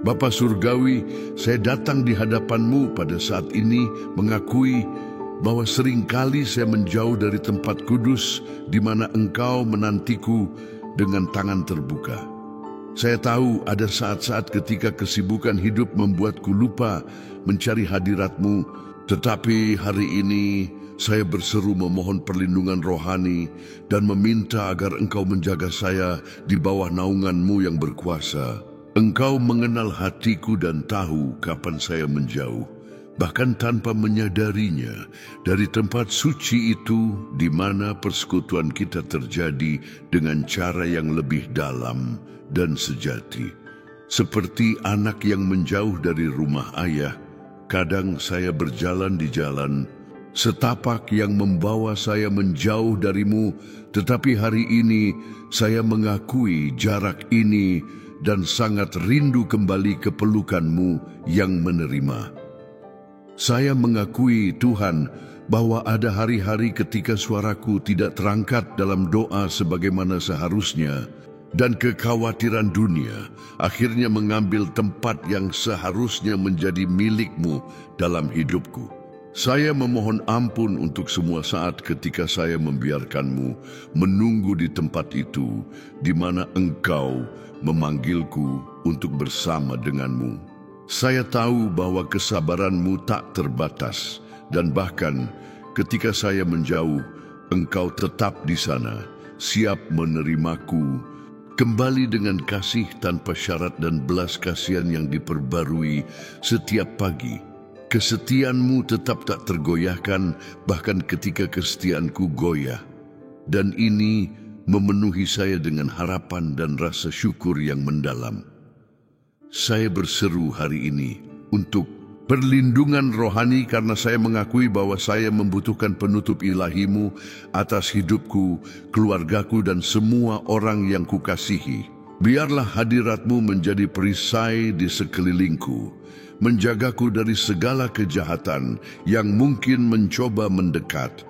Bapa Surgawi, saya datang di hadapan-Mu pada saat ini mengakui bahwa seringkali saya menjauh dari tempat kudus di mana Engkau menantiku dengan tangan terbuka. Saya tahu ada saat-saat ketika kesibukan hidup membuatku lupa mencari hadirat-Mu, tetapi hari ini saya berseru memohon perlindungan rohani dan meminta agar Engkau menjaga saya di bawah naungan-Mu yang berkuasa. Engkau mengenal hatiku dan tahu kapan saya menjauh, bahkan tanpa menyadarinya, dari tempat suci itu di mana persekutuan kita terjadi dengan cara yang lebih dalam dan sejati. Seperti anak yang menjauh dari rumah ayah, kadang saya berjalan di jalan, setapak yang membawa saya menjauh darimu, tetapi hari ini saya mengakui jarak ini dan sangat rindu kembali ke pelukan-Mu yang menerima. Saya mengakui, Tuhan, bahwa ada hari-hari ketika suaraku tidak terangkat dalam doa sebagaimana seharusnya, dan kekhawatiran dunia akhirnya mengambil tempat yang seharusnya menjadi milik-Mu dalam hidupku. Saya memohon ampun untuk semua saat ketika saya membiarkan-Mu menunggu di tempat itu, di mana Engkau memanggilku untuk bersama dengan-Mu. Saya tahu bahwa kesabaran-Mu tak terbatas, dan bahkan ketika saya menjauh, Engkau tetap di sana, siap menerimaku, kembali dengan kasih tanpa syarat dan belas kasihan yang diperbarui setiap pagi. Kesetiaan-Mu tetap tak tergoyahkan, bahkan ketika kesetiaanku goyah. Dan ini memenuhi saya dengan harapan dan rasa syukur yang mendalam. Saya berseru hari ini untuk perlindungan rohani karena saya mengakui bahwa saya membutuhkan penutup ilahi-Mu atas hidupku, keluargaku, dan semua orang yang kukasihi. Biarlah hadirat-Mu menjadi perisai di sekelilingku, menjagaku dari segala kejahatan yang mungkin mencoba mendekat.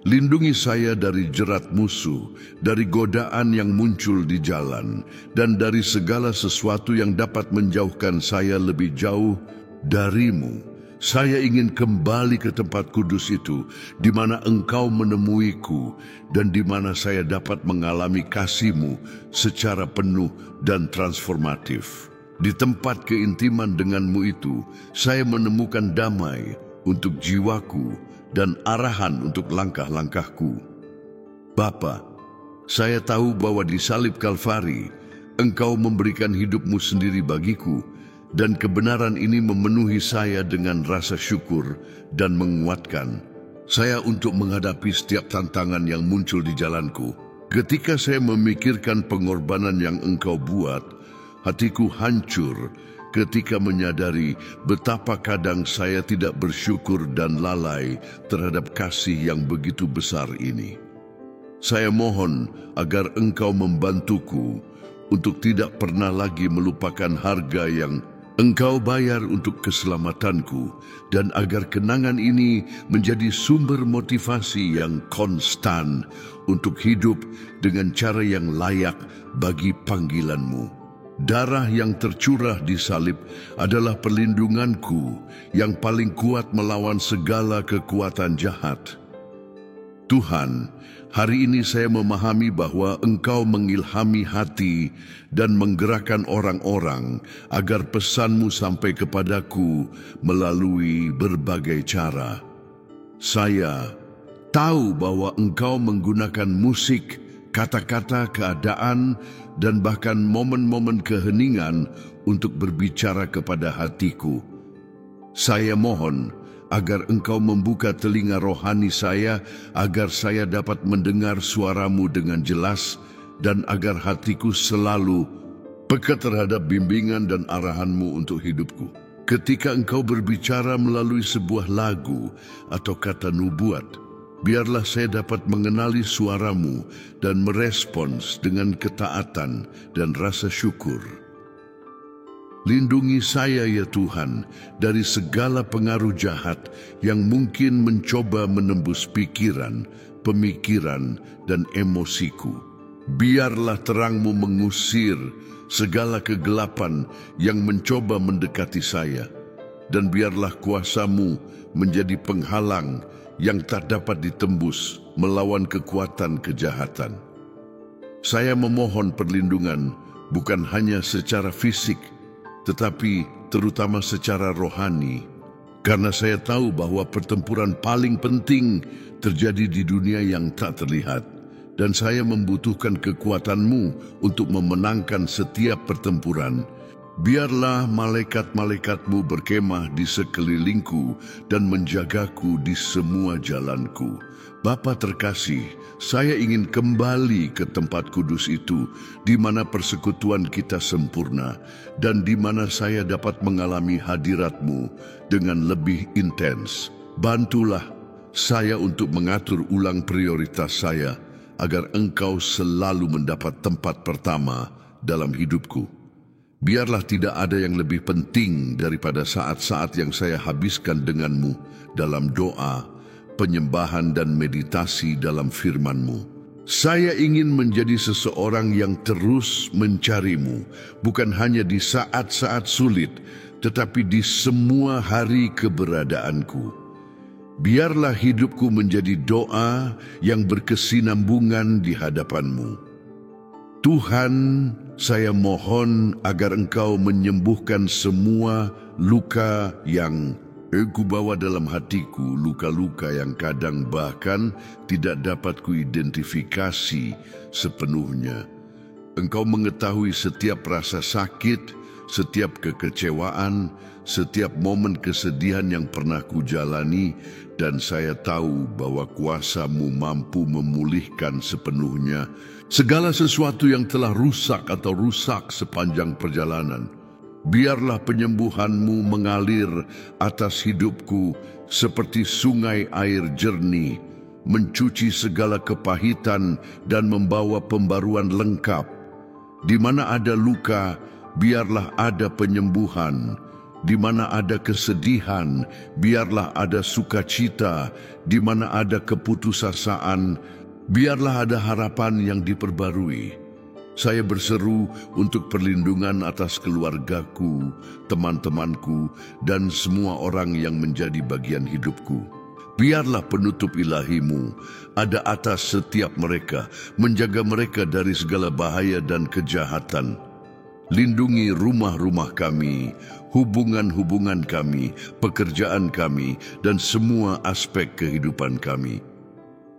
Lindungi saya dari jerat musuh, dari godaan yang muncul di jalan, dan dari segala sesuatu yang dapat menjauhkan saya lebih jauh dari-Mu. Saya ingin kembali ke tempat kudus itu, di mana Engkau menemuiku, dan di mana saya dapat mengalami kasih-Mu secara penuh dan transformatif. Di tempat keintiman dengan-Mu itu, saya menemukan damai untuk jiwaku dan arahan untuk langkah-langkahku. Bapa, saya tahu bahwa di salib Kalvari, Engkau memberikan hidup-Mu sendiri bagiku, dan kebenaran ini memenuhi saya dengan rasa syukur dan menguatkan saya untuk menghadapi setiap tantangan yang muncul di jalanku. Ketika saya memikirkan pengorbanan yang Engkau buat, hatiku hancur ketika menyadari betapa kadang saya tidak bersyukur dan lalai terhadap kasih yang begitu besar ini. Saya mohon agar Engkau membantuku untuk tidak pernah lagi melupakan harga yang Engkau bayar untuk keselamatanku, dan agar kenangan ini menjadi sumber motivasi yang konstan untuk hidup dengan cara yang layak bagi panggilan-Mu. Darah yang tercurah di salib adalah perlindunganku yang paling kuat melawan segala kekuatan jahat. Tuhan, hari ini saya memahami bahwa Engkau mengilhami hati dan menggerakkan orang-orang agar pesan-Mu sampai kepadaku melalui berbagai cara. Saya tahu bahwa Engkau menggunakan musik, kata-kata, keadaan, dan bahkan momen-momen keheningan untuk berbicara kepada hatiku. Saya mohon agar Engkau membuka telinga rohani saya, agar saya dapat mendengar suara-Mu dengan jelas, dan agar hatiku selalu peka terhadap bimbingan dan arahan-Mu untuk hidupku. Ketika Engkau berbicara melalui sebuah lagu atau kata nubuat, biarlah saya dapat mengenali suara-Mu dan merespons dengan ketaatan dan rasa syukur. Lindungi saya ya Tuhan dari segala pengaruh jahat yang mungkin mencoba menembus pikiran, pemikiran, dan emosiku. Biarlah terang-Mu mengusir segala kegelapan yang mencoba mendekati saya. Dan biarlah kuasa-Mu menjadi penghalang yang tak dapat ditembus melawan kekuatan kejahatan. Saya memohon perlindungan bukan hanya secara fisik, tetapi terutama secara rohani. Karena saya tahu bahwa pertempuran paling penting terjadi di dunia yang tak terlihat. Dan saya membutuhkan kekuatan-Mu untuk memenangkan setiap pertempuran. Biarlah malaikat-malaikat-Mu berkemah di sekelilingku dan menjagaku di semua jalanku. Bapa terkasih, saya ingin kembali ke tempat kudus itu, di mana persekutuan kita sempurna, dan di mana saya dapat mengalami hadirat-Mu dengan lebih intens. Bantulah saya untuk mengatur ulang prioritas saya, agar Engkau selalu mendapat tempat pertama dalam hidupku. Biarlah tidak ada yang lebih penting daripada saat-saat yang saya habiskan denganmu dalam doa, penyembahan dan meditasi dalam firman-Mu. Saya ingin menjadi seseorang yang terus mencari-Mu, bukan hanya di saat-saat sulit, tetapi di semua hari keberadaanku. Biarlah hidupku menjadi doa yang berkesinambungan di hadapan-Mu. Tuhan, saya mohon agar Engkau menyembuhkan semua luka yang Aku bawa dalam hatiku, luka-luka yang kadang bahkan tidak dapat kuidentifikasi sepenuhnya. Engkau mengetahui setiap rasa sakit, setiap kekecewaan, setiap momen kesedihan yang pernah kujalani, dan saya tahu bahwa kuasa-Mu mampu memulihkan sepenuhnya segala sesuatu yang telah rusak atau rusak sepanjang perjalanan. Biarlah penyembuhan-Mu mengalir atas hidupku seperti sungai air jernih, mencuci segala kepahitan dan membawa pembaruan lengkap. Di mana ada luka, biarlah ada penyembuhan. Di mana ada kesedihan, biarlah ada sukacita. Di mana ada keputusasaan, biarlah ada harapan yang diperbarui. Saya berseru untuk perlindungan atas keluargaku, teman-temanku, dan semua orang yang menjadi bagian hidupku. Biarlah penutup ilahi-Mu ada atas setiap mereka, menjaga mereka dari segala bahaya dan kejahatan. Lindungi rumah-rumah kami, hubungan-hubungan kami, pekerjaan kami, dan semua aspek kehidupan kami.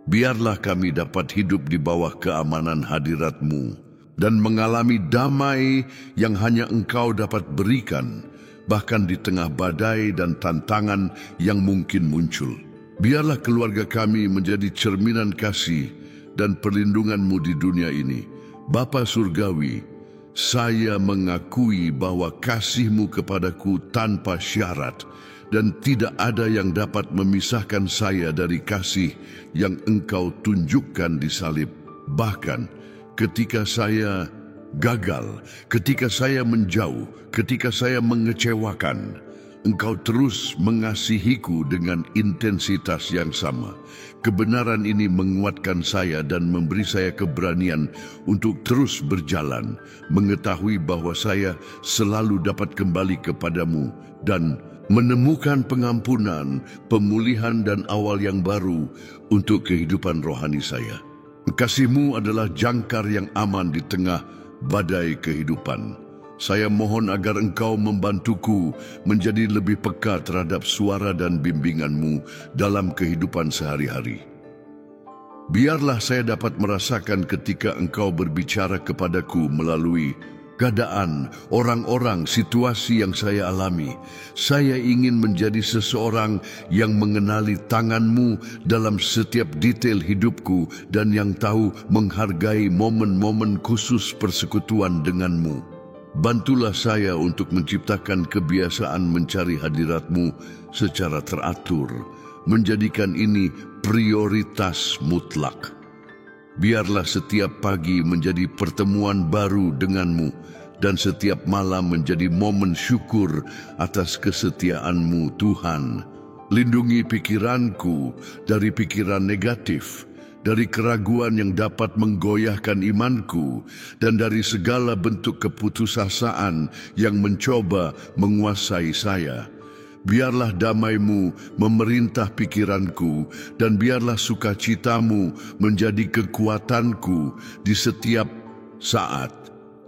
Biarlah kami dapat hidup di bawah keamanan hadirat-Mu dan mengalami damai yang hanya Engkau dapat berikan, bahkan di tengah badai dan tantangan yang mungkin muncul. Biarlah keluarga kami menjadi cerminan kasih dan perlindungan-Mu di dunia ini. Bapa Surgawi, saya mengakui bahwa kasih-Mu kepadaku tanpa syarat, dan tidak ada yang dapat memisahkan saya dari kasih yang Engkau tunjukkan di salib. Bahkan ketika saya gagal, ketika saya menjauh, ketika saya mengecewakan, Engkau terus mengasihiku dengan intensitas yang sama. Kebenaran ini menguatkan saya dan memberi saya keberanian untuk terus berjalan, mengetahui bahwa saya selalu dapat kembali kepadamu dan menemukan pengampunan, pemulihan dan awal yang baru untuk kehidupan rohani saya. Kasih-Mu adalah jangkar yang aman di tengah badai kehidupan. Saya mohon agar Engkau membantuku menjadi lebih peka terhadap suara dan bimbingan-Mu dalam kehidupan sehari-hari. Biarlah saya dapat merasakan ketika Engkau berbicara kepadaku melalui keadaan, orang-orang, situasi yang saya alami. Saya ingin menjadi seseorang yang mengenali tangan-Mu dalam setiap detail hidupku dan yang tahu menghargai momen-momen khusus persekutuan dengan-Mu. Bantulah saya untuk menciptakan kebiasaan mencari hadirat-Mu secara teratur, menjadikan ini prioritas mutlak. Biarlah setiap pagi menjadi pertemuan baru dengan-Mu, dan setiap malam menjadi momen syukur atas kesetiaan-Mu, Tuhan. Lindungi pikiranku dari pikiran negatif, dari keraguan yang dapat menggoyahkan imanku, dan dari segala bentuk keputusasaan yang mencoba menguasai saya. Biarlah damai-Mu memerintah pikiranku, dan biarlah sukacitamu menjadi kekuatanku di setiap saat.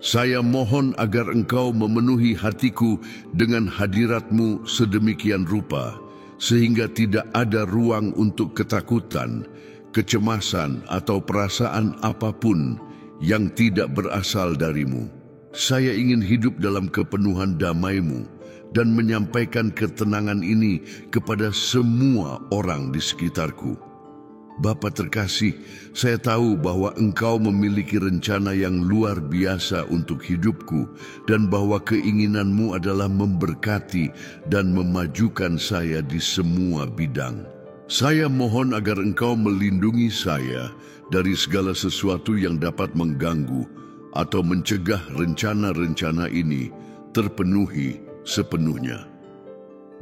Saya mohon agar Engkau memenuhi hatiku dengan hadirat-Mu sedemikian rupa, sehingga tidak ada ruang untuk ketakutan, kecemasan, atau perasaan apapun yang tidak berasal dari-Mu. Saya ingin hidup dalam kepenuhan damai-Mu dan menyampaikan ketenangan ini kepada semua orang di sekitarku. Bapa terkasih, saya tahu bahwa Engkau memiliki rencana yang luar biasa untuk hidupku, dan bahwa keinginan-Mu adalah memberkati dan memajukan saya di semua bidang. Saya mohon agar Engkau melindungi saya dari segala sesuatu yang dapat mengganggu atau mencegah rencana-rencana ini terpenuhi sepenuhnya.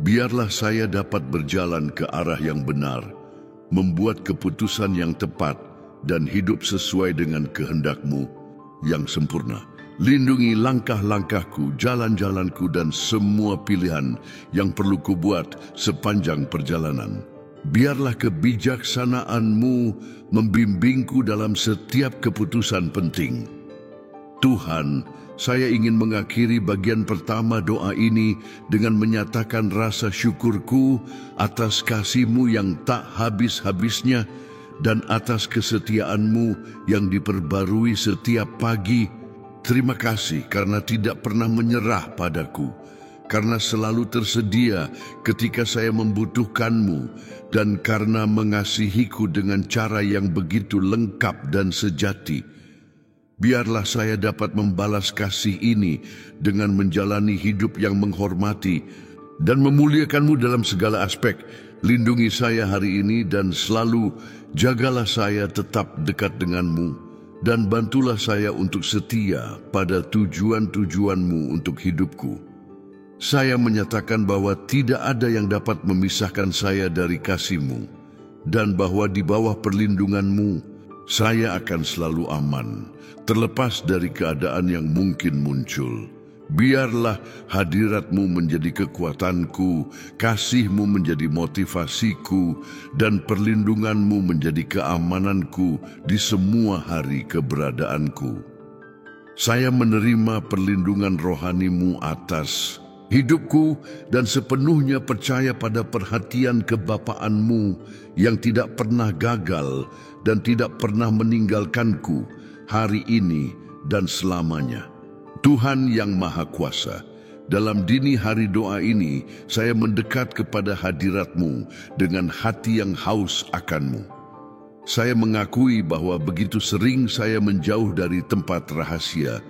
Biarlah saya dapat berjalan ke arah yang benar, membuat keputusan yang tepat, dan hidup sesuai dengan kehendak-Mu yang sempurna. Lindungi langkah-langkahku, jalan-jalanku, dan semua pilihan yang perlu kubuat sepanjang perjalanan. Biarlah kebijaksanaan-Mu membimbingku dalam setiap keputusan penting. Tuhan, saya ingin mengakhiri bagian pertama doa ini dengan menyatakan rasa syukurku atas kasih-Mu yang tak habis-habisnya dan atas kesetiaan-Mu yang diperbarui setiap pagi. Terima kasih karena tidak pernah menyerah padaku, karena selalu tersedia ketika saya membutuhkan-Mu, dan karena mengasihiku dengan cara yang begitu lengkap dan sejati. Biarlah saya dapat membalas kasih ini dengan menjalani hidup yang menghormati dan memuliakan-Mu dalam segala aspek. Lindungi saya hari ini dan selalu jagalah saya tetap dekat dengan-Mu, dan bantulah saya untuk setia pada tujuan-tujuan-Mu untuk hidupku. Saya menyatakan bahwa tidak ada yang dapat memisahkan saya dari kasih-Mu, dan bahwa di bawah perlindungan-Mu saya akan selalu aman, terlepas dari keadaan yang mungkin muncul. Biarlah hadirat-Mu menjadi kekuatanku, kasih-Mu menjadi motivasiku, dan perlindungan-Mu menjadi keamananku di semua hari keberadaanku. Saya menerima perlindungan rohani-Mu atas hidupku dan sepenuhnya percaya pada perhatian kebapaan-Mu yang tidak pernah gagal dan tidak pernah meninggalkanku hari ini dan selamanya. Tuhan yang Maha Kuasa, dalam dini hari doa ini saya mendekat kepada hadirat-Mu dengan hati yang haus akan-Mu. Saya mengakui bahwa begitu sering saya menjauh dari tempat rahasia,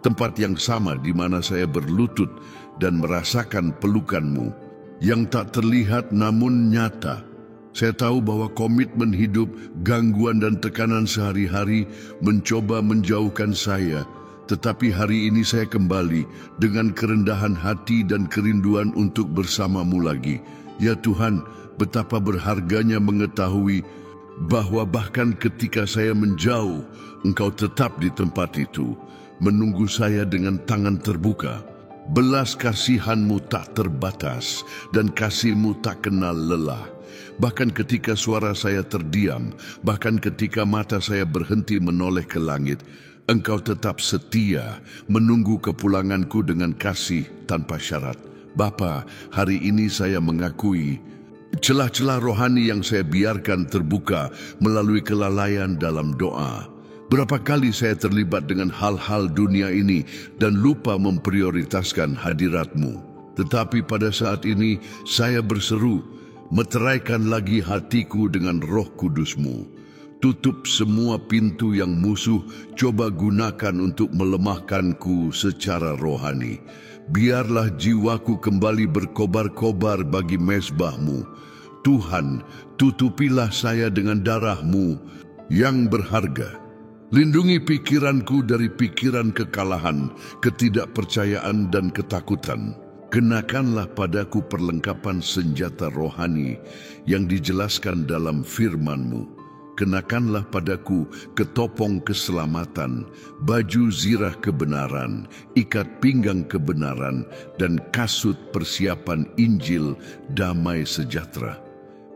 tempat yang sama di mana saya berlutut dan merasakan pelukan-Mu yang tak terlihat namun nyata. Saya tahu bahwa komitmen hidup, gangguan dan tekanan sehari-hari mencoba menjauhkan saya, tetapi hari ini saya kembali dengan kerendahan hati dan kerinduan untuk bersama-Mu lagi. Ya Tuhan, betapa berharganya mengetahui bahwa bahkan ketika saya menjauh, Engkau tetap di tempat itu, menunggu saya dengan tangan terbuka. Belas kasihan-Mu tak terbatas dan kasih-Mu tak kenal lelah. Bahkan ketika suara saya terdiam, bahkan ketika mata saya berhenti menoleh ke langit, Engkau tetap setia menunggu kepulanganku dengan kasih tanpa syarat. Bapa, hari ini saya mengakui celah-celah rohani yang saya biarkan terbuka melalui kelalaian dalam doa. Berapa kali saya terlibat dengan hal-hal dunia ini dan lupa memprioritaskan hadirat-Mu. Tetapi pada saat ini saya berseru, meteraikan lagi hatiku dengan Roh Kudus-Mu. Tutup semua pintu yang musuh coba gunakan untuk melemahkanku secara rohani. Biarlah jiwaku kembali berkobar-kobar bagi mezbah-Mu. Tuhan, tutupilah saya dengan darah-Mu yang berharga. Lindungi pikiranku dari pikiran kekalahan, ketidakpercayaan dan ketakutan. Kenakanlah padaku perlengkapan senjata rohani yang dijelaskan dalam firman-Mu. kenakanlah padaku ketopong keselamatan, baju zirah kebenaran, ikat pinggang kebenaran, dan kasut persiapan Injil damai sejahtera.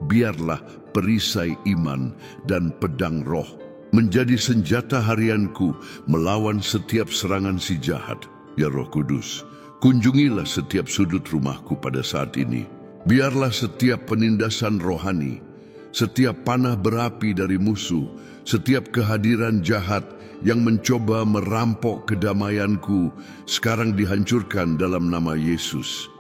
Biarlah perisai iman dan pedang roh menjadi senjata harianku melawan setiap serangan si jahat. Ya Roh Kudus, kunjungilah setiap sudut rumahku pada saat ini. Biarlah setiap penindasan rohani, setiap panah berapi dari musuh, setiap kehadiran jahat yang mencoba merampok kedamaianku sekarang dihancurkan dalam nama Yesus.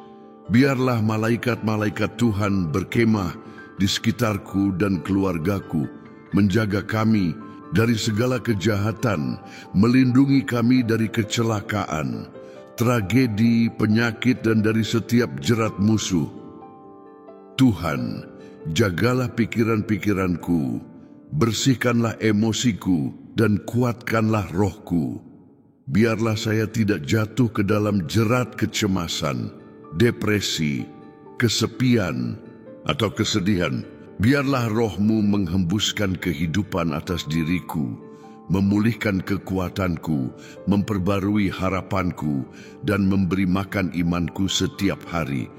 Biarlah malaikat-malaikat Tuhan berkemah di sekitarku dan keluargaku, menjaga kami dari segala kejahatan, melindungi kami dari kecelakaan, tragedi, penyakit, dan dari setiap jerat musuh. Tuhan, jagalah pikiran-pikiranku, bersihkanlah emosiku, dan kuatkanlah rohku. Biarlah saya tidak jatuh ke dalam jerat kecemasan, depresi, kesepian, atau kesedihan. Biarlah rohmu menghembuskan kehidupan atas diriku, memulihkan kekuatanku, memperbarui harapanku, dan memberi makan imanku setiap hari,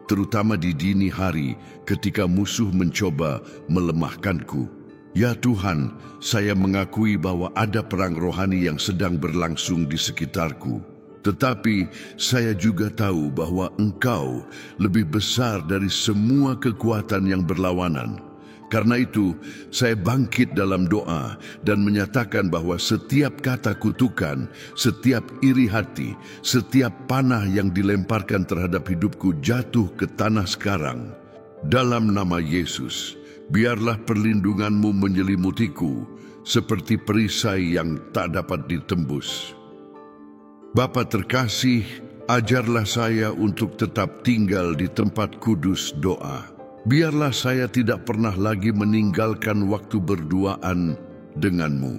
terutama di dini hari ketika musuh mencoba melemahkanku. Ya Tuhan, saya mengakui bahwa ada perang rohani yang sedang berlangsung di sekitarku. Tetapi saya juga tahu bahwa Engkau lebih besar dari semua kekuatan yang berlawanan. Karena itu, saya bangkit dalam doa dan menyatakan bahwa setiap kata kutukan, setiap iri hati, setiap panah yang dilemparkan terhadap hidupku jatuh ke tanah sekarang. Dalam nama Yesus, biarlah perlindungan-Mu menyelimutiku seperti perisai yang tak dapat ditembus. Bapa terkasih, ajarlah saya untuk tetap tinggal di tempat kudus doa. Biarlah saya tidak pernah lagi meninggalkan waktu berduaan dengan-Mu.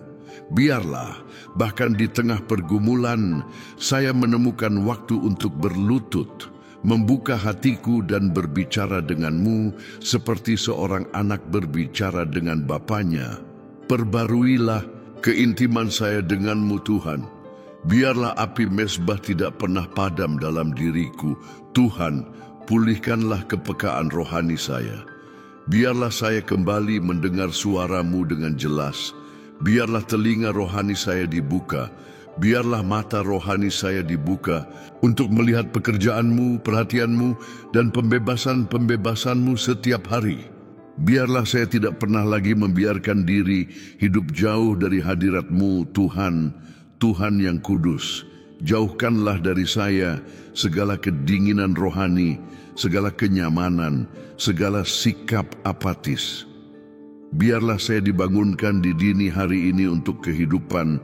Biarlah, bahkan di tengah pergumulan, saya menemukan waktu untuk berlutut, membuka hatiku dan berbicara dengan-Mu seperti seorang anak berbicara dengan bapanya. Perbaruilah keintiman saya dengan-Mu, Tuhan. Biarlah api mezbah tidak pernah padam dalam diriku. Tuhan, pulihkanlah kepekaan rohani saya. Biarlah saya kembali mendengar suara-Mu dengan jelas. Biarlah telinga rohani saya dibuka. Biarlah mata rohani saya dibuka untuk melihat pekerjaan-Mu, perhatian-Mu, dan pembebasan-pembebasan-Mu setiap hari. Biarlah saya tidak pernah lagi membiarkan diri hidup jauh dari hadirat-Mu, Tuhan, Tuhan yang kudus. Jauhkanlah dari saya segala kedinginan rohani, segala kenyamanan, segala sikap apatis. Biarlah saya dibangunkan di dini hari ini untuk kehidupan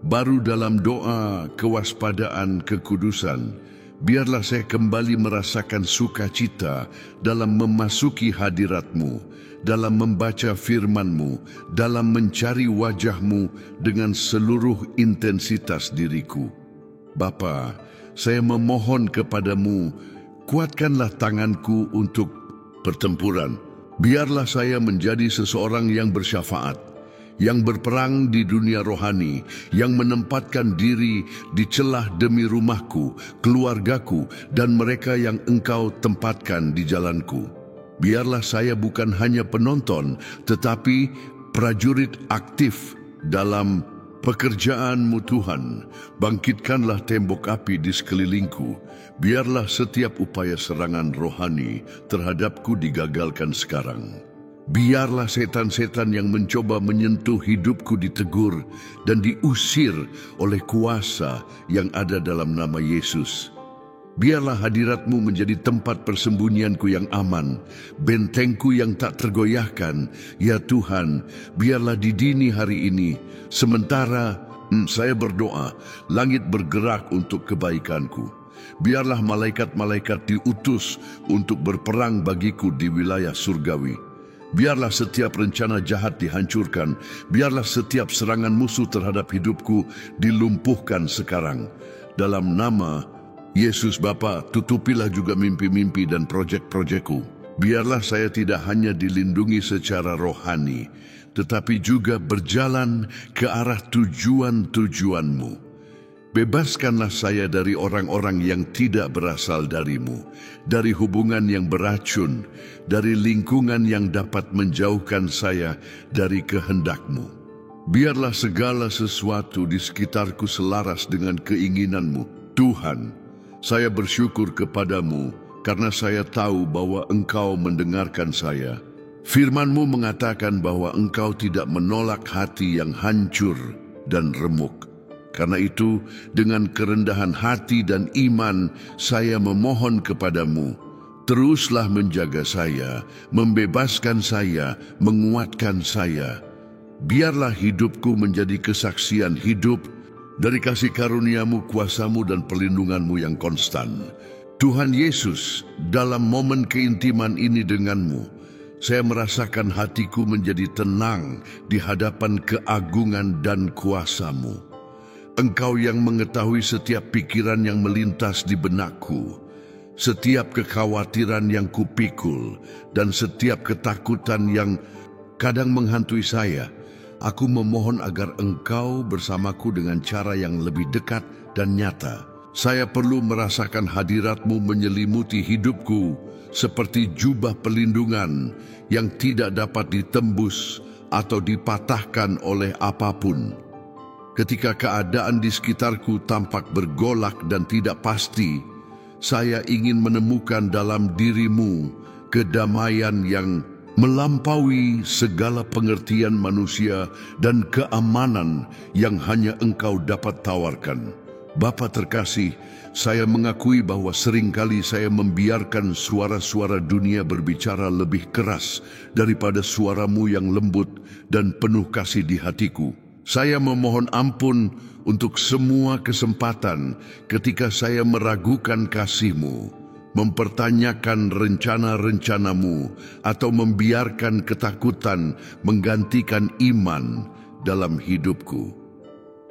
baru dalam doa, kewaspadaan, kekudusan. Biarlah saya kembali merasakan sukacita dalam memasuki hadirat-Mu, dalam membaca firman-Mu, dalam mencari wajah-Mu dengan seluruh intensitas diriku. Bapa, saya memohon kepadamu, kuatkanlah tanganku untuk pertempuran. Biarlah saya menjadi seseorang yang bersyafaat, yang berperang di dunia rohani, yang menempatkan diri di celah demi rumahku, keluargaku, dan mereka yang Engkau tempatkan di jalanku. Biarlah saya bukan hanya penonton, tetapi prajurit aktif dalam pekerjaan-Mu, Tuhan. Bangkitkanlah tembok api di sekelilingku. Biarlah setiap upaya serangan rohani terhadapku digagalkan sekarang. Biarlah setan-setan yang mencoba menyentuh hidupku ditegur dan diusir oleh kuasa yang ada dalam nama Yesus. Biarlah hadirat-Mu menjadi tempat persembunyianku yang aman, bentengku yang tak tergoyahkan. Ya Tuhan, biarlah di dini hari ini, sementara saya berdoa, langit bergerak untuk kebaikanku. Biarlah malaikat-malaikat diutus untuk berperang bagiku di wilayah surgawi. Biarlah setiap rencana jahat dihancurkan. Biarlah setiap serangan musuh terhadap hidupku dilumpuhkan sekarang. Dalam nama Yesus Bapa, tutupilah juga mimpi-mimpi dan proyek-proyekku. Biarlah saya tidak hanya dilindungi secara rohani, tetapi juga berjalan ke arah tujuan-tujuanmu. Bebaskanlah saya dari orang-orang yang tidak berasal darimu, dari hubungan yang beracun, dari lingkungan yang dapat menjauhkan saya dari kehendakmu. Biarlah segala sesuatu di sekitarku selaras dengan keinginanmu. Tuhan, saya bersyukur kepadamu karena saya tahu bahwa Engkau mendengarkan saya. Firman-Mu mengatakan bahwa Engkau tidak menolak hati yang hancur dan remuk. Karena itu, dengan kerendahan hati dan iman, saya memohon kepadamu, teruslah menjaga saya, membebaskan saya, menguatkan saya. Biarlah hidupku menjadi kesaksian hidup dari kasih karuniamu, kuasamu, dan perlindunganmu yang konstan. Tuhan Yesus, dalam momen keintiman ini denganmu, saya merasakan hatiku menjadi tenang di hadapan keagungan dan kuasamu. Engkau yang mengetahui setiap pikiran yang melintas di benakku, setiap kekhawatiran yang kupikul, dan setiap ketakutan yang kadang menghantui saya. Aku memohon agar Engkau bersamaku dengan cara yang lebih dekat dan nyata. Saya perlu merasakan hadirat-Mu menyelimuti hidupku seperti jubah pelindungan yang tidak dapat ditembus atau dipatahkan oleh apapun. Ketika keadaan di sekitarku tampak bergolak dan tidak pasti, saya ingin menemukan dalam diri-Mu kedamaian yang melampaui segala pengertian manusia dan keamanan yang hanya Engkau dapat tawarkan. Bapa terkasih, saya mengakui bahwa seringkali saya membiarkan suara-suara dunia berbicara lebih keras daripada suara-Mu yang lembut dan penuh kasih di hatiku. Saya memohon ampun untuk semua kesempatan ketika saya meragukan kasih-Mu, mempertanyakan rencana-rencana-Mu, atau membiarkan ketakutan menggantikan iman dalam hidupku.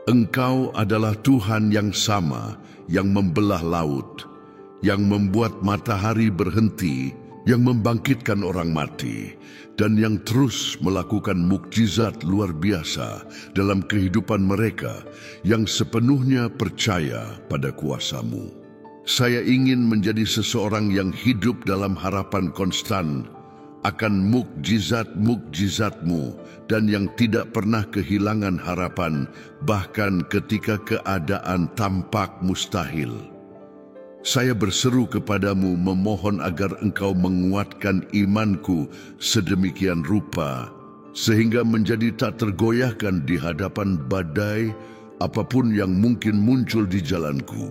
Engkau adalah Tuhan yang sama, yang membelah laut, yang membuat matahari berhenti, yang membangkitkan orang mati, dan yang terus melakukan mukjizat luar biasa dalam kehidupan mereka yang sepenuhnya percaya pada kuasa-Mu. Saya ingin menjadi seseorang yang hidup dalam harapan konstan akan mukjizat-mukjizat-Mu dan yang tidak pernah kehilangan harapan bahkan ketika keadaan tampak mustahil. Saya berseru kepadamu memohon agar Engkau menguatkan imanku sedemikian rupa, sehingga menjadi tak tergoyahkan di hadapan badai apapun yang mungkin muncul di jalanku.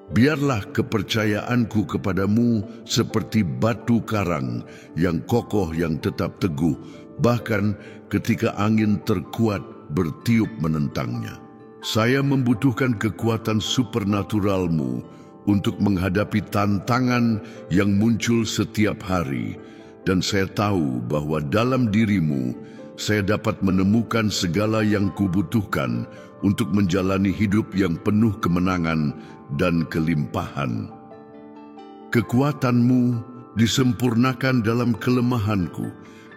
Biarlah kepercayaanku kepadamu seperti batu karang yang kokoh yang tetap teguh, bahkan ketika angin terkuat bertiup menentangnya. Saya membutuhkan kekuatan supernatural-Mu untuk menghadapi tantangan yang muncul setiap hari, dan saya tahu bahwa dalam diri-Mu saya dapat menemukan segala yang kubutuhkan untuk menjalani hidup yang penuh kemenangan dan kelimpahan. Kekuatan-Mu disempurnakan dalam kelemahanku,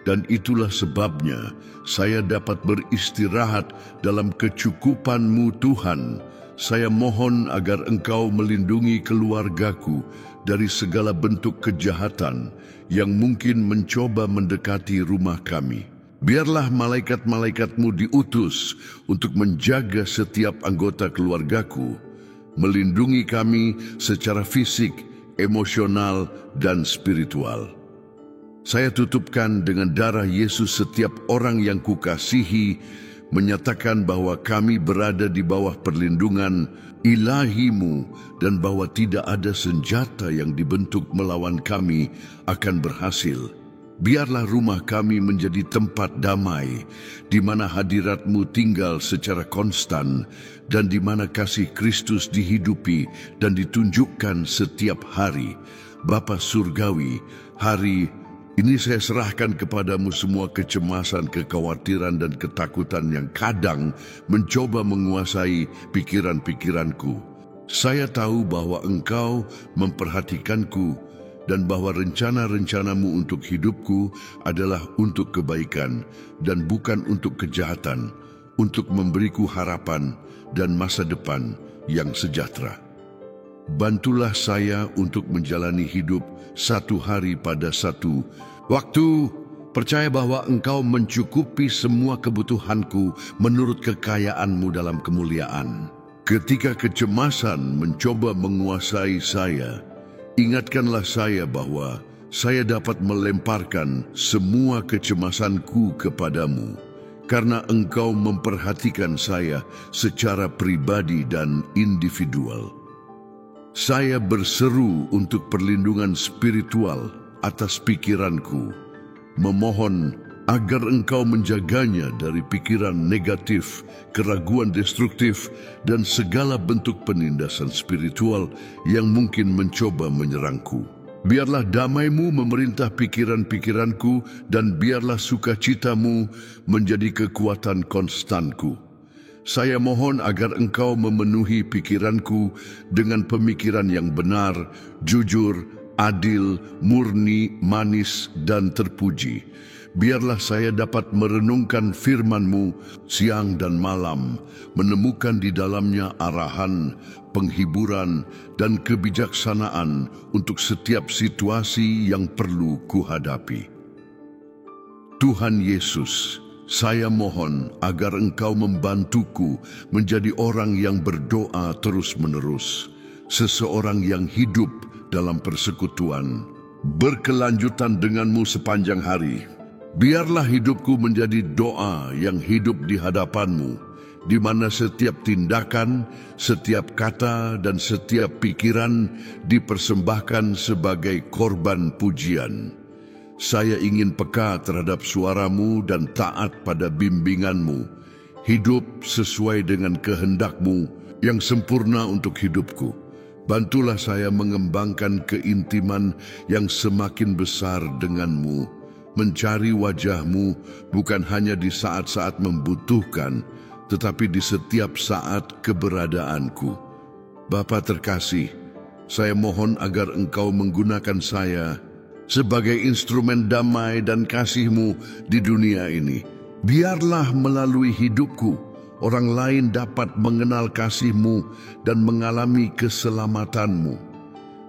dan itulah sebabnya saya dapat beristirahat dalam kecukupan-Mu, Tuhan. Saya mohon agar Engkau melindungi keluargaku dari segala bentuk kejahatan yang mungkin mencoba mendekati rumah kami. Biarlah malaikat-malaikat-Mu diutus untuk menjaga setiap anggota keluargaku, melindungi kami secara fisik, emosional, dan spiritual. Saya tutupkan dengan darah Yesus setiap orang yang kukasihi, menyatakan bahwa kami berada di bawah perlindungan ilahi-Mu dan bahwa tidak ada senjata yang dibentuk melawan kami akan berhasil. Biarlah rumah kami menjadi tempat damai, di mana hadirat-Mu tinggal secara konstan dan di mana kasih Kristus dihidupi dan ditunjukkan setiap hari. Bapa Surgawi, hari ini saya serahkan kepadamu semua kecemasan, kekhawatiran, dan ketakutan yang kadang mencoba menguasai pikiran-pikiranku. Saya tahu bahwa Engkau memperhatikanku dan bahwa rencana-rencanamu untuk hidupku adalah untuk kebaikan dan bukan untuk kejahatan, untuk memberiku harapan dan masa depan yang sejahtera. Bantulah saya untuk menjalani hidup satu hari pada satu waktu, percaya bahwa Engkau mencukupi semua kebutuhanku menurut kekayaan-Mu dalam kemuliaan. Ketika kecemasan mencoba menguasai saya, ingatkanlah saya bahwa saya dapat melemparkan semua kecemasanku kepadamu, karena Engkau memperhatikan saya secara pribadi dan individual. Saya berseru untuk perlindungan spiritual atas pikiranku, memohon agar Engkau menjaganya dari pikiran negatif, keraguan destruktif, dan segala bentuk penindasan spiritual yang mungkin mencoba menyerangku. Biarlah damai-Mu memerintah pikiran-pikiranku, dan biarlah sukacita-Mu menjadi kekuatan konstanku. Saya mohon agar Engkau memenuhi pikiranku dengan pemikiran yang benar, jujur, adil, murni, manis, dan terpuji. Biarlah saya dapat merenungkan firman-Mu siang dan malam, menemukan di dalamnya arahan, penghiburan, dan kebijaksanaan untuk setiap situasi yang perlu kuhadapi. Tuhan Yesus, saya mohon agar Engkau membantuku menjadi orang yang berdoa terus-menerus, seseorang yang hidup dalam persekutuan, berkelanjutan dengan-Mu sepanjang hari. Biarlah hidupku menjadi doa yang hidup di hadapan-Mu, di mana setiap tindakan, setiap kata, dan setiap pikiran dipersembahkan sebagai korban pujian. Saya ingin peka terhadap suara-Mu dan taat pada bimbingan-Mu, hidup sesuai dengan kehendak-Mu yang sempurna untuk hidupku. Bantulah saya mengembangkan keintiman yang semakin besar dengan-Mu, mencari wajah-Mu bukan hanya di saat-saat membutuhkan, tetapi di setiap saat keberadaanku. Bapa terkasih, saya mohon agar Engkau menggunakan saya sebagai instrumen damai dan kasih-Mu di dunia ini. Biarlah melalui hidupku, orang lain dapat mengenal kasih-Mu dan mengalami keselamatan-Mu.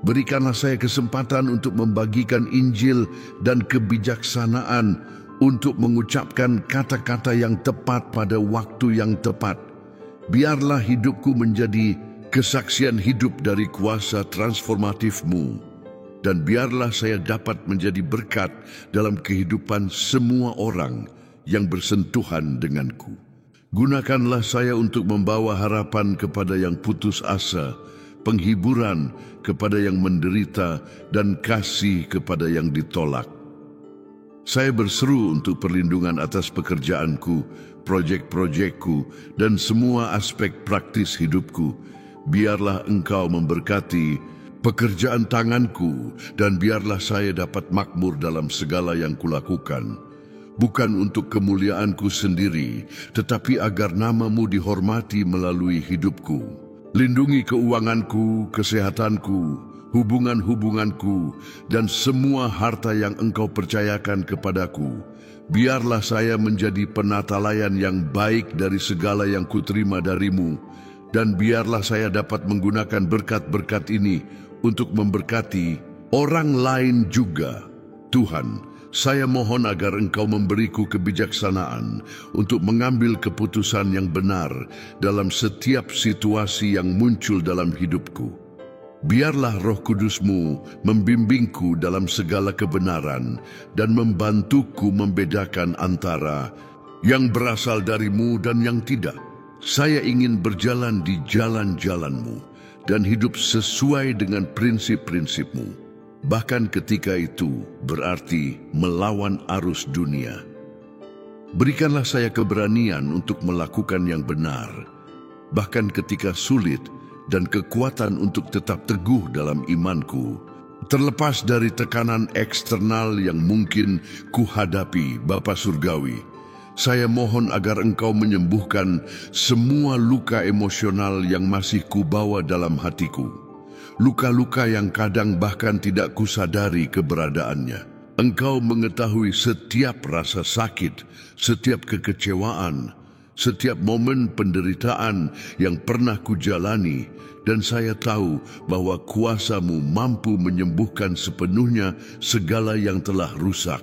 Berikanlah saya kesempatan untuk membagikan Injil dan kebijaksanaan, untuk mengucapkan kata-kata yang tepat pada waktu yang tepat. Biarlah hidupku menjadi kesaksian hidup dari kuasa transformatif-Mu. Dan biarlah saya dapat menjadi berkat dalam kehidupan semua orang yang bersentuhan denganku. Gunakanlah saya untuk membawa harapan kepada yang putus asa, penghiburan kepada yang menderita, dan kasih kepada yang ditolak. Saya berseru untuk perlindungan atas pekerjaanku, proyek-proyekku, dan semua aspek praktis hidupku. Biarlah Engkau memberkati pekerjaan tanganku, dan biarlah saya dapat makmur dalam segala yang kulakukan. Bukan untuk kemuliaanku sendiri, tetapi agar nama-Mu dihormati melalui hidupku. Lindungi keuanganku, kesehatanku, hubungan-hubunganku, dan semua harta yang Engkau percayakan kepadaku. Biarlah saya menjadi penatalayan yang baik dari segala yang kuterima dari-Mu, dan biarlah saya dapat menggunakan berkat-berkat ini untuk memberkati orang lain juga. Tuhan, saya mohon agar Engkau memberiku kebijaksanaan untuk mengambil keputusan yang benar dalam setiap situasi yang muncul dalam hidupku. Biarlah Roh Kudus-Mu membimbingku dalam segala kebenaran dan membantuku membedakan antara yang berasal dari-Mu dan yang tidak. Saya ingin berjalan di jalan-jalan-Mu dan hidup sesuai dengan prinsip-prinsip-Mu, bahkan ketika itu berarti melawan arus dunia. Berikanlah saya keberanian untuk melakukan yang benar, bahkan ketika sulit, dan kekuatan untuk tetap teguh dalam imanku, terlepas dari tekanan eksternal yang mungkin kuhadapi. Bapa Surgawi, saya mohon agar Engkau menyembuhkan semua luka emosional yang masih kubawa dalam hatiku. luka-luka yang kadang bahkan tidak kusadari keberadaannya. Engkau mengetahui setiap rasa sakit, setiap kekecewaan, setiap momen penderitaan yang pernah kujalani, dan saya tahu bahwa kuasa-Mu mampu menyembuhkan sepenuhnya segala yang telah rusak.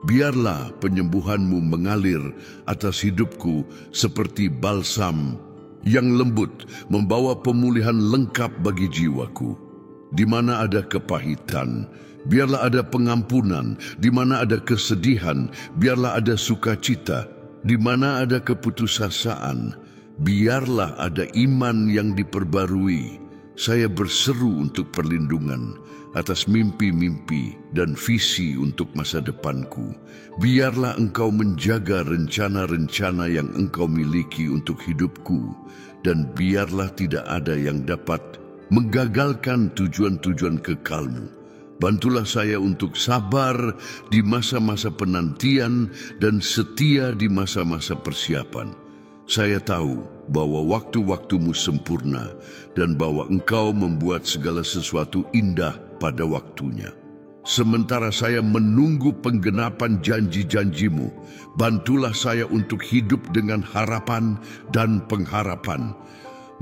Biarlah penyembuhan-Mu mengalir atas hidupku seperti balsam yang lembut, membawa pemulihan lengkap bagi jiwaku. Di mana ada kepahitan, biarlah ada pengampunan. Di mana ada kesedihan, biarlah ada sukacita. Di mana ada keputusasaan, biarlah ada iman yang diperbarui. Saya berseru untuk perlindungan atas mimpi-mimpi dan visi untuk masa depanku. Biarlah Engkau menjaga rencana-rencana yang Engkau miliki untuk hidupku, dan biarlah tidak ada yang dapat menggagalkan tujuan-tujuan kekal-Mu. Bantulah saya untuk sabar di masa-masa penantian dan setia di masa-masa persiapan. Saya tahu bahwa waktu-waktu-Mu sempurna dan bahwa Engkau membuat segala sesuatu indah pada waktunya. Sementara saya menunggu penggenapan janji-janji-Mu, bantulah saya untuk hidup dengan harapan dan pengharapan,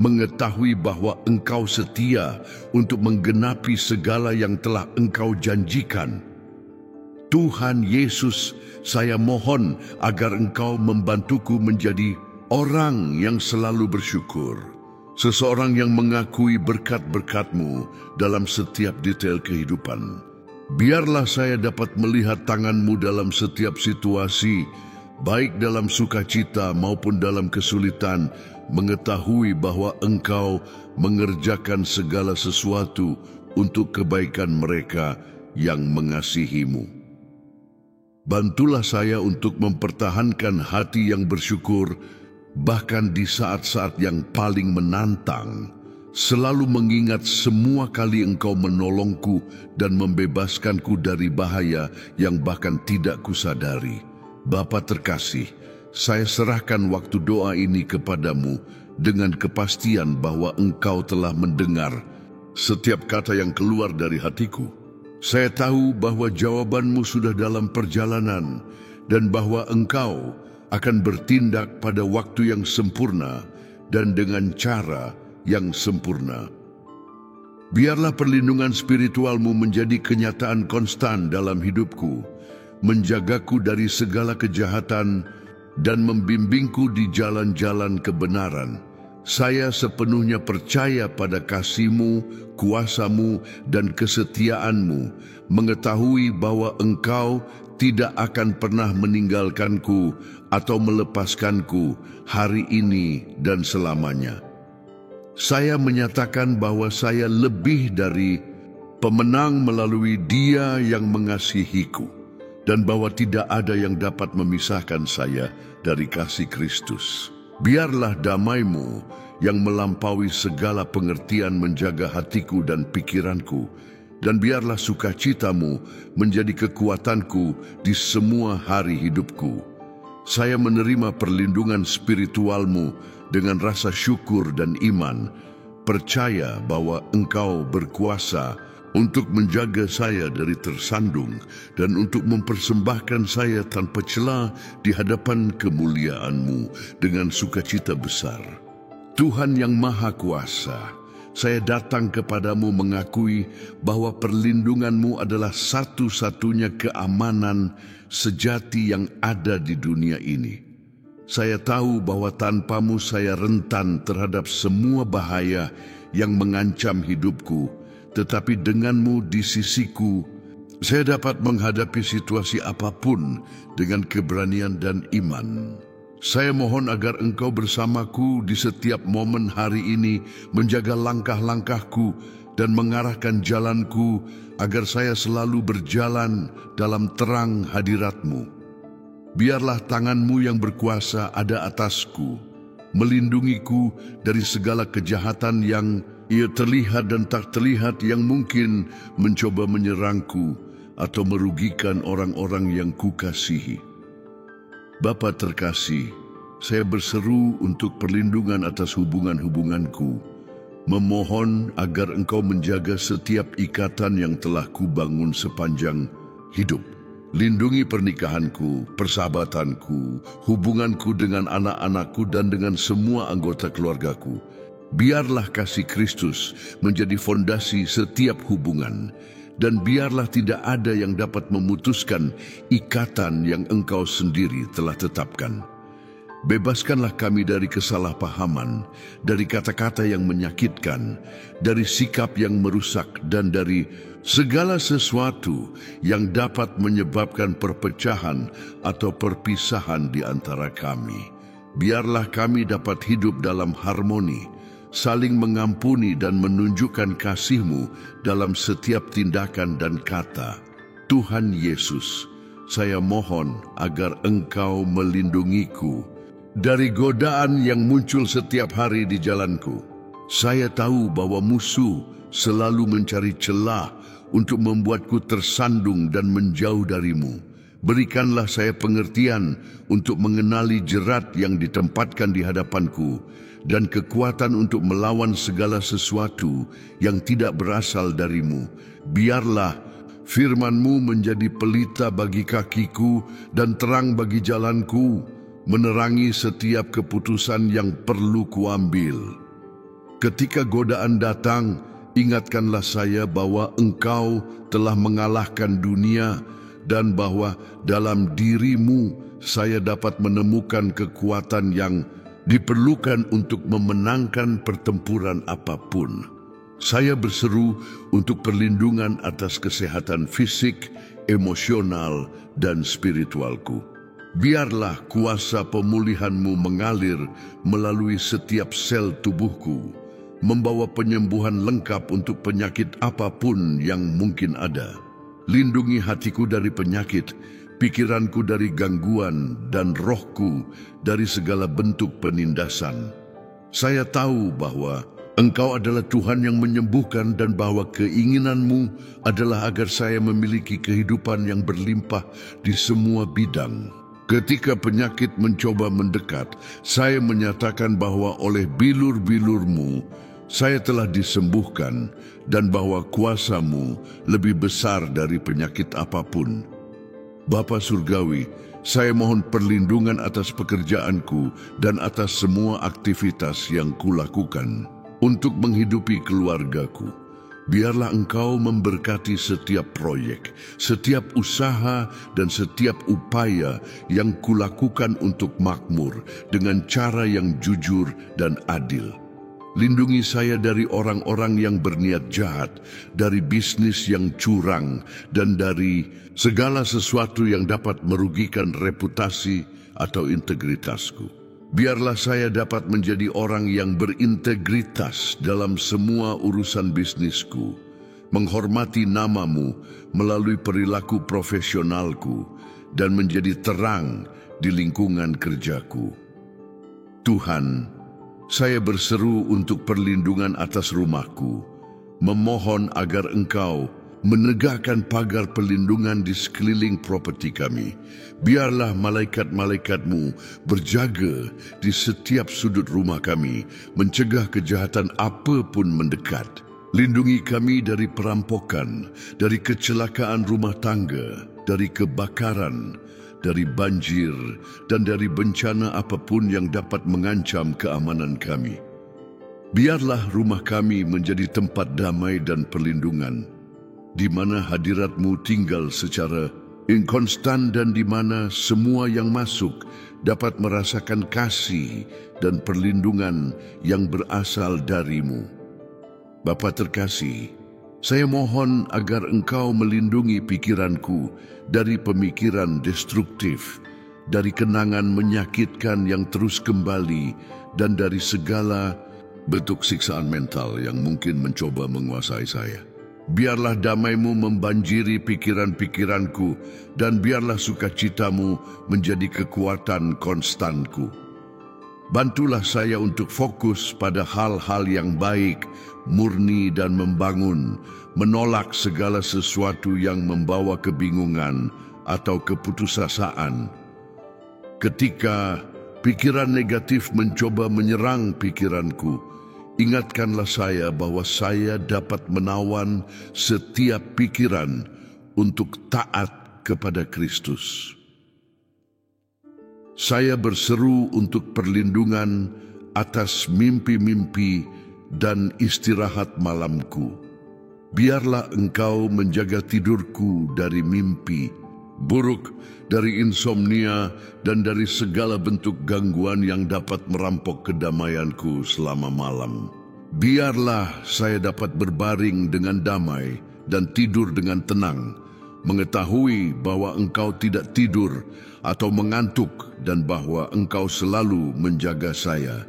mengetahui bahwa Engkau setia untuk menggenapi segala yang telah Engkau janjikan. Tuhan Yesus, saya mohon agar Engkau membantuku menjadi orang yang selalu bersyukur, seseorang yang mengakui berkat-berkat-Mu dalam setiap detail kehidupan. Biarlah saya dapat melihat tangan-Mu dalam setiap situasi, baik dalam sukacita maupun dalam kesulitan, mengetahui bahwa Engkau mengerjakan segala sesuatu untuk kebaikan mereka yang mengasihi-Mu. Bantulah saya untuk mempertahankan hati yang bersyukur, bahkan di saat-saat yang paling menantang, selalu mengingat semua kali Engkau menolongku dan membebaskanku dari bahaya yang bahkan tidak kusadari. Bapa terkasih, saya serahkan waktu doa ini kepadamu dengan kepastian bahwa Engkau telah mendengar setiap kata yang keluar dari hatiku. Saya tahu bahwa jawaban-Mu sudah dalam perjalanan dan bahwa Engkau akan bertindak pada waktu yang sempurna dan dengan cara yang sempurna. Biarlah perlindungan spiritual-Mu menjadi kenyataan konstan dalam hidupku, menjagaku dari segala kejahatan dan membimbingku di jalan-jalan kebenaran. Saya sepenuhnya percaya pada kasih-Mu, kuasa-Mu, dan kesetiaan-Mu, mengetahui bahwa Engkau tidak akan pernah meninggalkanku atau melepaskanku hari ini dan selamanya. Saya menyatakan bahwa saya lebih dari pemenang melalui Dia yang mengasihiku, dan bahwa tidak ada yang dapat memisahkan saya dari kasih Kristus. Biarlah damai-Mu yang melampaui segala pengertian menjaga hatiku dan pikiranku, dan biarlah sukacita-Mu menjadi kekuatanku di semua hari hidupku. Saya menerima perlindungan spiritual-Mu dengan rasa syukur dan iman, percaya bahwa Engkau berkuasa untuk menjaga saya dari tersandung dan untuk mempersembahkan saya tanpa celah di hadapan kemuliaan-Mu dengan sukacita besar. Tuhan yang Maha Kuasa, saya datang kepadamu mengakui bahwa perlindungan-Mu adalah satu-satunya keamanan sejati yang ada di dunia ini. Saya tahu bahwa tanpa-Mu saya rentan terhadap semua bahaya yang mengancam hidupku, tetapi dengan-Mu di sisiku, saya dapat menghadapi situasi apapun dengan keberanian dan iman. Saya mohon agar Engkau bersamaku di setiap momen hari ini, menjaga langkah-langkahku dan mengarahkan jalanku agar saya selalu berjalan dalam terang hadirat-Mu. Biarlah tangan-Mu yang berkuasa ada atasku, melindungiku dari segala kejahatan yang terlihat dan tak terlihat yang mungkin mencoba menyerangku atau merugikan orang-orang yang kukasihi. Bapa terkasih, saya berseru untuk perlindungan atas hubungan-hubunganku, memohon agar Engkau menjaga setiap ikatan yang telah kubangun sepanjang hidup. Lindungi pernikahanku, persahabatanku, hubunganku dengan anak-anakku dan dengan semua anggota keluargaku. Biarlah kasih Kristus menjadi fondasi setiap hubungan, dan biarlah tidak ada yang dapat memutuskan ikatan yang Engkau sendiri telah tetapkan. Bebaskanlah kami dari kesalahpahaman, dari kata-kata yang menyakitkan, dari sikap yang merusak, dan dari segala sesuatu yang dapat menyebabkan perpecahan atau perpisahan di antara kami. Biarlah kami dapat hidup dalam harmoni, saling mengampuni dan menunjukkan kasih-Mu dalam setiap tindakan dan kata. Tuhan Yesus, saya mohon agar Engkau melindungiku dari godaan yang muncul setiap hari di jalanku. Saya tahu bahwa musuh selalu mencari celah untuk membuatku tersandung dan menjauh dari-Mu. Berikanlah saya pengertian untuk mengenali jerat yang ditempatkan di hadapanku dan kekuatan untuk melawan segala sesuatu yang tidak berasal dari-Mu. Biarlah firman-Mu menjadi pelita bagi kakiku dan terang bagi jalanku, menerangi setiap keputusan yang perlu kuambil. Ketika godaan datang, ingatkanlah saya bahwa Engkau telah mengalahkan dunia dan bahwa dalam diri-Mu saya dapat menemukan kekuatan yang diperlukan untuk memenangkan pertempuran apapun. Saya berseru untuk perlindungan atas kesehatan fisik, emosional, dan spiritualku. Biarlah kuasa pemulihan-Mu mengalir melalui setiap sel tubuhku, membawa penyembuhan lengkap untuk penyakit apapun yang mungkin ada. Lindungi hatiku dari penyakit, pikiranku dari gangguan, dan rohku dari segala bentuk penindasan. Saya tahu bahwa Engkau adalah Tuhan yang menyembuhkan dan bahwa keinginan-Mu adalah agar saya memiliki kehidupan yang berlimpah di semua bidang. Ketika penyakit mencoba mendekat, saya menyatakan bahwa oleh bilur-bilur-Mu, saya telah disembuhkan dan bahwa kuasa-Mu lebih besar dari penyakit apapun. Bapa Surgawi, saya mohon perlindungan atas pekerjaanku dan atas semua aktivitas yang kulakukan untuk menghidupi keluargaku. Biarlah Engkau memberkati setiap proyek, setiap usaha, dan setiap upaya yang kulakukan untuk makmur dengan cara yang jujur dan adil. Lindungi saya dari orang-orang yang berniat jahat, dari bisnis yang curang, dan dari segala sesuatu yang dapat merugikan reputasi atau integritasku. Biarlah saya dapat menjadi orang yang berintegritas dalam semua urusan bisnisku, menghormati nama-Mu melalui perilaku profesionalku, dan menjadi terang di lingkungan kerjaku. Tuhan, saya berseru untuk perlindungan atas rumahku, memohon agar Engkau menegakkan pagar perlindungan di sekeliling properti kami. Biarlah malaikat-malaikat-Mu berjaga di setiap sudut rumah kami, mencegah kejahatan apapun mendekat. Lindungi kami dari perampokan, dari kecelakaan rumah tangga, dari kebakaran, dari banjir, dan dari bencana apapun yang dapat mengancam keamanan kami. Biarlah rumah kami menjadi tempat damai dan perlindungan, di mana hadirat-Mu tinggal secara inkonstan dan di mana semua yang masuk dapat merasakan kasih dan perlindungan yang berasal dari-Mu. Bapa terkasih, saya mohon agar Engkau melindungi pikiranku dari pemikiran destruktif, dari kenangan menyakitkan yang terus kembali, dan dari segala bentuk siksaan mental yang mungkin mencoba menguasai saya. Biarlah damai-Mu membanjiri pikiran-pikiranku, dan biarlah sukacita-Mu menjadi kekuatan konstanku. Bantulah saya untuk fokus pada hal-hal yang baik, murni dan membangun, menolak segala sesuatu yang membawa kebingungan atau keputusasaan. Ketika pikiran negatif mencoba menyerang pikiranku, Ingatkanlah saya bahwa saya dapat menawan setiap pikiran untuk taat kepada Kristus. Saya berseru untuk perlindungan atas mimpi-mimpi dan istirahat malamku. Biarlah Engkau menjaga tidurku dari mimpi buruk, dari insomnia, dan dari segala bentuk gangguan yang dapat merampok kedamaianku selama malam. Biarlah saya dapat berbaring dengan damai dan tidur dengan tenang, mengetahui bahwa Engkau tidak tidur atau mengantuk dan bahwa Engkau selalu menjaga saya.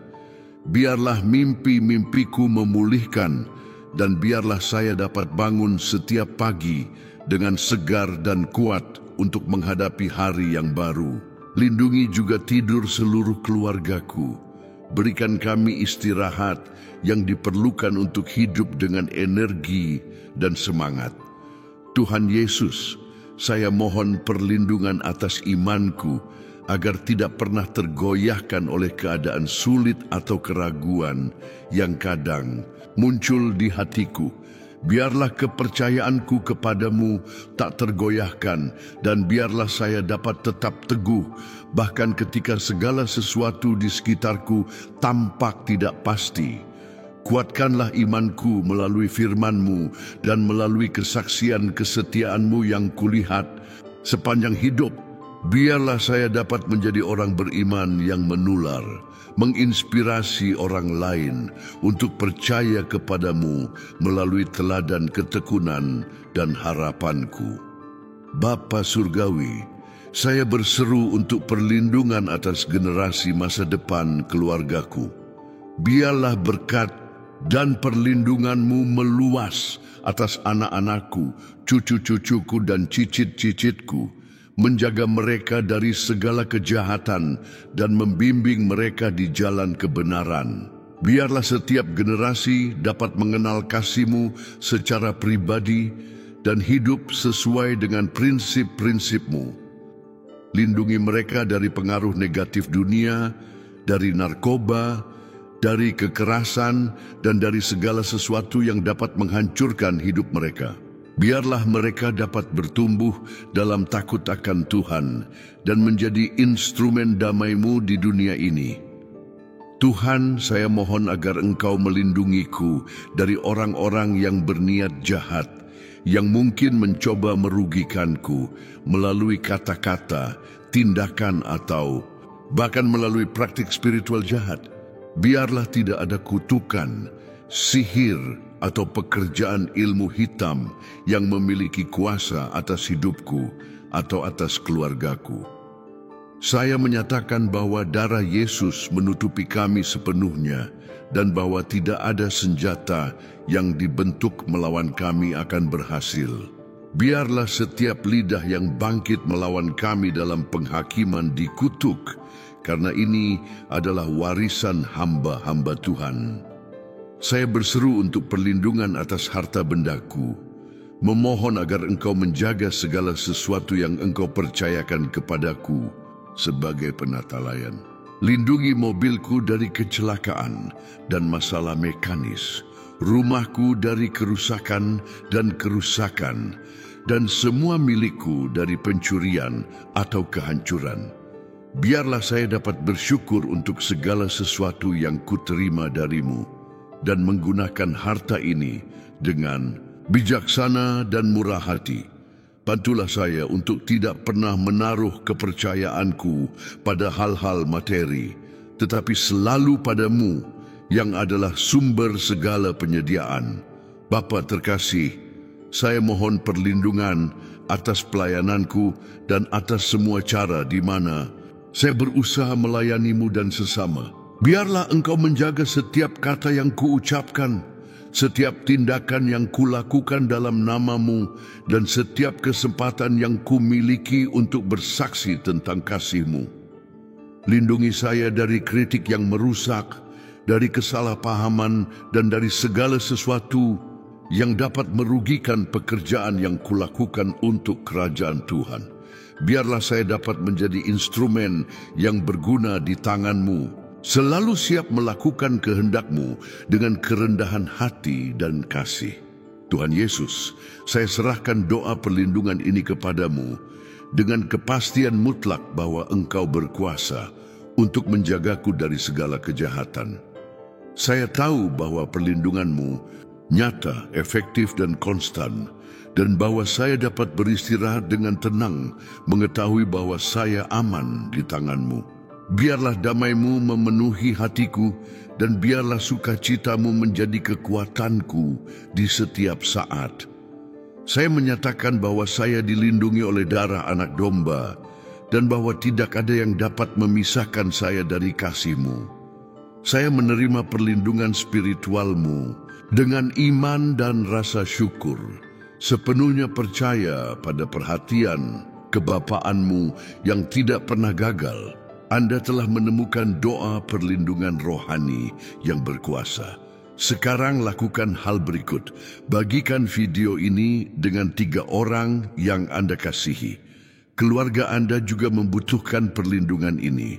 Biarlah mimpi-mimpiku memulihkan, dan biarlah saya dapat bangun setiap pagi dengan segar dan kuat untuk menghadapi hari yang baru. Lindungi juga tidur seluruh keluargaku. Berikan kami istirahat yang diperlukan untuk hidup dengan energi dan semangat. Tuhan Yesus, saya mohon perlindungan atas imanku agar tidak pernah tergoyahkan oleh keadaan sulit atau keraguan yang kadang muncul di hatiku. Biarlah kepercayaanku kepadamu tak tergoyahkan, dan biarlah saya dapat tetap teguh, bahkan ketika segala sesuatu di sekitarku tampak tidak pasti. Kuatkanlah imanku melalui firman-Mu dan melalui kesaksian kesetiaan-Mu yang kulihat sepanjang hidup. Biarlah saya dapat menjadi orang beriman yang menular, menginspirasi orang lain untuk percaya kepadamu melalui teladan ketekunan dan harapanku. Bapa Surgawi, saya berseru untuk perlindungan atas generasi masa depan keluargaku. Biarlah berkat dan perlindungan-Mu meluas atas anak-anakku, cucu-cucuku dan cicit-cicitku, menjaga mereka dari segala kejahatan dan membimbing mereka di jalan kebenaran. Biarlah setiap generasi dapat mengenal kasih-Mu secara pribadi dan hidup sesuai dengan prinsip-prinsip-Mu. Lindungi mereka dari pengaruh negatif dunia, dari narkoba, dari kekerasan, dan dari segala sesuatu yang dapat menghancurkan hidup mereka. Biarlah mereka dapat bertumbuh dalam takut akan Tuhan dan menjadi instrumen damai-Mu di dunia ini. Tuhan, saya mohon agar Engkau melindungiku dari orang-orang yang berniat jahat, yang mungkin mencoba merugikanku melalui kata-kata, tindakan, atau bahkan melalui praktik spiritual jahat. Biarlah tidak ada kutukan, sihir, atau pekerjaan ilmu hitam yang memiliki kuasa atas hidupku atau atas keluargaku. Saya menyatakan bahwa darah Yesus menutupi kami sepenuhnya dan bahwa tidak ada senjata yang dibentuk melawan kami akan berhasil. Biarlah setiap lidah yang bangkit melawan kami dalam penghakiman dikutuk, karena ini adalah warisan hamba-hamba Tuhan. Saya berseru untuk perlindungan atas harta bendaku, memohon agar Engkau menjaga segala sesuatu yang Engkau percayakan kepadaku sebagai penata layan. Lindungi mobilku dari kecelakaan dan masalah mekanis, rumahku dari kerusakan, dan semua milikku dari pencurian atau kehancuran. Biarlah saya dapat bersyukur untuk segala sesuatu yang kuterima dari-Mu, dan menggunakan harta ini dengan bijaksana dan murah hati. Bantulah saya untuk tidak pernah menaruh kepercayaanku pada hal-hal materi, tetapi selalu pada-Mu yang adalah sumber segala penyediaan. Bapa terkasih, saya mohon perlindungan atas pelayananku dan atas semua cara di mana saya berusaha melayani-Mu dan sesama. Biarlah Engkau menjaga setiap kata yang kuucapkan, setiap tindakan yang kulakukan dalam nama-Mu, dan setiap kesempatan yang kumiliki untuk bersaksi tentang kasih-Mu. Lindungi saya dari kritik yang merusak, dari kesalahpahaman, dan dari segala sesuatu yang dapat merugikan pekerjaan yang kulakukan untuk kerajaan Tuhan. Biarlah saya dapat menjadi instrumen yang berguna di tangan-Mu, Selalu siap melakukan kehendak-Mu dengan kerendahan hati dan kasih. Tuhan Yesus, saya serahkan doa perlindungan ini kepadamu dengan kepastian mutlak bahwa Engkau berkuasa untuk menjagaku dari segala kejahatan. Saya tahu bahwa perlindungan-Mu nyata, efektif, dan konstan, dan bahwa saya dapat beristirahat dengan tenang mengetahui bahwa saya aman di tangan-Mu. Biarlah damai-Mu memenuhi hatiku, dan biarlah sukacita-Mu menjadi kekuatanku di setiap saat. Saya menyatakan bahwa saya dilindungi oleh darah anak domba, dan bahwa tidak ada yang dapat memisahkan saya dari kasih-Mu. Saya menerima perlindungan spiritual-Mu dengan iman dan rasa syukur, sepenuhnya percaya pada perhatian kebapaan-Mu yang tidak pernah gagal. Anda telah menemukan doa perlindungan rohani yang berkuasa. Sekarang lakukan hal berikut. Bagikan video ini dengan 3 orang yang Anda kasihi. Keluarga Anda juga membutuhkan perlindungan ini.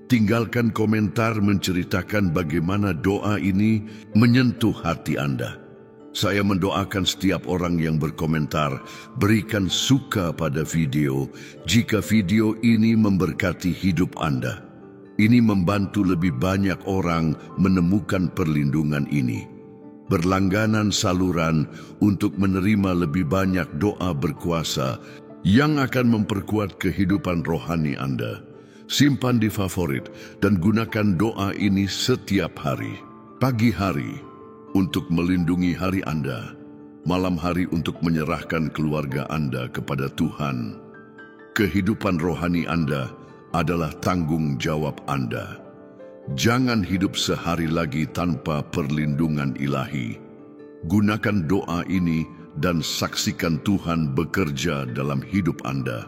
Tinggalkan komentar menceritakan bagaimana doa ini menyentuh hati Anda. Saya mendoakan setiap orang yang berkomentar, berikan suka pada video jika video ini memberkati hidup Anda. Ini membantu lebih banyak orang menemukan perlindungan ini. Berlangganan saluran untuk menerima lebih banyak doa berkuasa yang akan memperkuat kehidupan rohani Anda. Simpan di favorit dan gunakan doa ini setiap hari. Pagi hari untuk melindungi hari Anda, malam hari untuk menyerahkan keluarga Anda kepada Tuhan. Kehidupan rohani Anda adalah tanggung jawab Anda. Jangan hidup sehari lagi tanpa perlindungan ilahi. Gunakan doa ini dan saksikan Tuhan bekerja dalam hidup Anda.